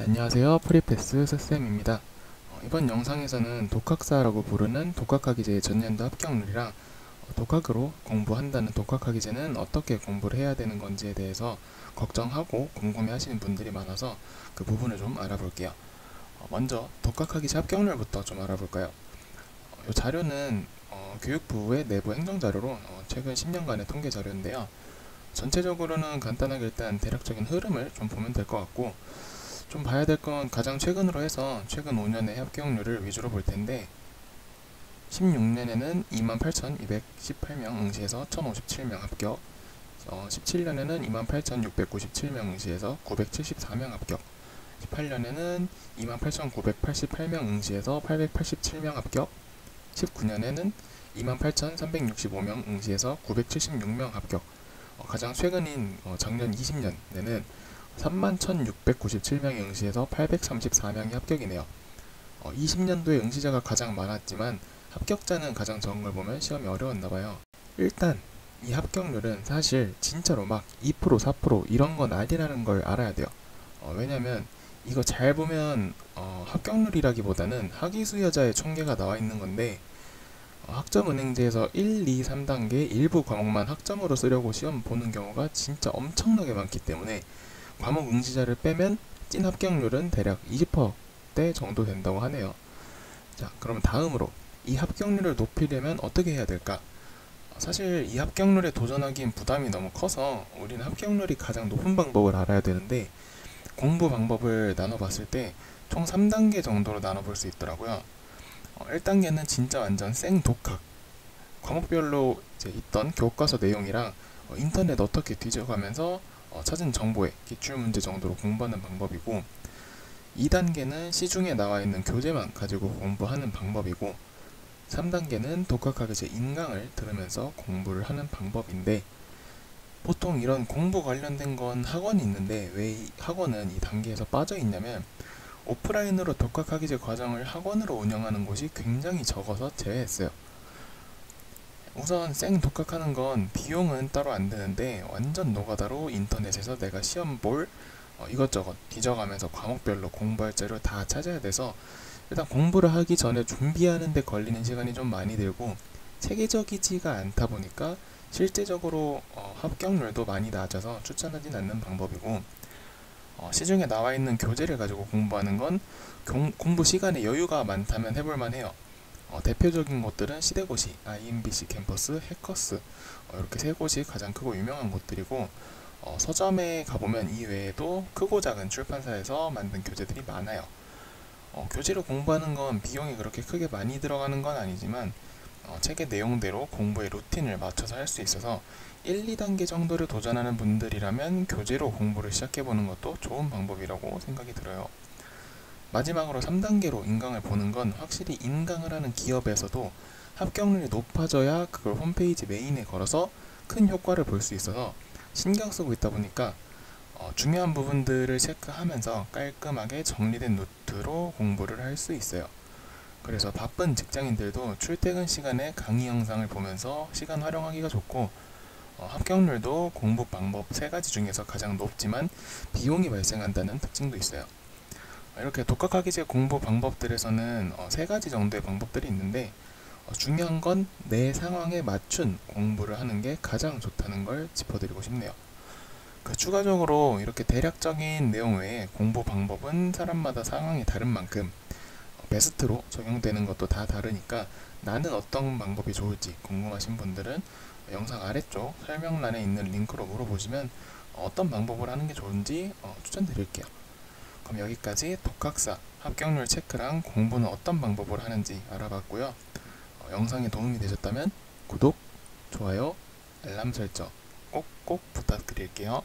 네, 안녕하세요. 프리패스 스쌤입니다. 이번 영상에서는 독학사라고 부르는 독학학위제 전년도 합격률이랑 독학으로 공부한다는 독학학위제는 어떻게 공부를 해야 되는 건지에 대해서 걱정하고 궁금해 하시는 분들이 많아서 그 부분을 좀 알아볼게요. 먼저 독학학위제 합격률부터 좀 알아볼까요? 이 자료는 교육부의 내부 행정자료로 최근 10년간의 통계 자료인데요. 전체적으로는 간단하게 일단 대략적인 흐름을 좀 보면 될 것 같고, 좀 봐야 될 건 가장 최근으로 해서 최근 5년의 합격률을 위주로 볼 텐데, 16년에는 28,218명 응시해서 1,057명 합격, 17년에는 28,697명 응시해서 974명 합격, 18년에는 28,988명 응시해서 887명 합격, 19년에는 28,365명 응시해서 976명 합격, 가장 최근인 작년 20년에는 31,697명이 응시해서 834명이 합격이네요. 20년도에 응시자가 가장 많았지만 합격자는 가장 적은 걸 보면 시험이 어려웠나봐요. 일단 이 합격률은 사실 진짜로 막 2%, 4% 이런 건 아니라는 걸 알아야 돼요. 왜냐면 이거 잘 보면 합격률이라기보다는 학위수여자의 총계가 나와 있는 건데, 학점은행제에서 1, 2, 3단계 일부 과목만 학점으로 쓰려고 시험 보는 경우가 진짜 엄청나게 많기 때문에 과목 응시자를 빼면 찐 합격률은 대략 20%대 정도 된다고 하네요. 자, 그럼 다음으로 이 합격률을 높이려면 어떻게 해야 될까? 사실 이 합격률에 도전하기엔 부담이 너무 커서 우리는 합격률이 가장 높은 방법을 알아야 되는데, 공부 방법을 나눠봤을 때 총 3단계 정도로 나눠볼 수 있더라고요. 1단계는 진짜 완전 생독학, 과목별로 이제 있던 교과서 내용이랑 인터넷 어떻게 뒤져가면서 찾은 정보의 기출문제 정도로 공부하는 방법이고, 2단계는 시중에 나와 있는 교재만 가지고 공부하는 방법이고, 3단계는 독학학위제 인강을 들으면서 공부를 하는 방법인데, 보통 이런 공부 관련된 건 학원이 있는데 왜 이 학원은 이 단계에서 빠져 있냐면, 오프라인으로 독학학위제 과정을 학원으로 운영하는 곳이 굉장히 적어서 제외했어요. 우선 생 독학하는 건 비용은 따로 안 드는데, 완전 노가다로 인터넷에서 내가 시험 볼 이것저것 뒤져가면서 과목별로 공부할 자료를 다 찾아야 돼서 일단 공부를 하기 전에 준비하는 데 걸리는 시간이 좀 많이 들고, 체계적이지가 않다 보니까 실제적으로 합격률도 많이 낮아서 추천하진 않는 방법이고, 시중에 나와 있는 교재를 가지고 공부하는 건 공부 시간에 여유가 많다면 해볼만 해요. 대표적인 곳들은 시대고시, IMBC 캠퍼스, 해커스, 이렇게 세 곳이 가장 크고 유명한 곳들이고, 서점에 가보면 이 외에도 크고 작은 출판사에서 만든 교재들이 많아요. 교재로 공부하는 건 비용이 그렇게 크게 많이 들어가는 건 아니지만 책의 내용대로 공부의 루틴을 맞춰서 할 수 있어서 1, 2단계 정도를 도전하는 분들이라면 교재로 공부를 시작해보는 것도 좋은 방법이라고 생각이 들어요. 마지막으로 3단계로 인강을 보는 건 확실히 인강을 하는 기업에서도 합격률이 높아져야 그걸 홈페이지 메인에 걸어서 큰 효과를 볼 수 있어서 신경 쓰고 있다 보니까 중요한 부분들을 체크하면서 깔끔하게 정리된 노트로 공부를 할 수 있어요. 그래서 바쁜 직장인들도 출퇴근 시간에 강의 영상을 보면서 시간 활용하기가 좋고, 합격률도 공부 방법 3가지 중에서 가장 높지만 비용이 발생한다는 특징도 있어요. 이렇게 독학학위제 공부 방법들에서는 3가지 정도의 방법들이 있는데, 중요한 건 내 상황에 맞춘 공부를 하는 게 가장 좋다는 걸 짚어드리고 싶네요. 추가적으로 이렇게 대략적인 내용 외에 공부 방법은 사람마다 상황이 다른 만큼 베스트로 적용되는 것도 다 다르니까, 나는 어떤 방법이 좋을지 궁금하신 분들은 영상 아래쪽 설명란에 있는 링크로 물어보시면 어떤 방법을 하는 게 좋은지 추천드릴게요. 그럼 여기까지 독학사 합격률 체크랑 공부는 어떤 방법으로 하는지 알아봤고요. 영상이 도움이 되셨다면 구독, 좋아요, 알람 설정 꼭꼭 부탁드릴게요.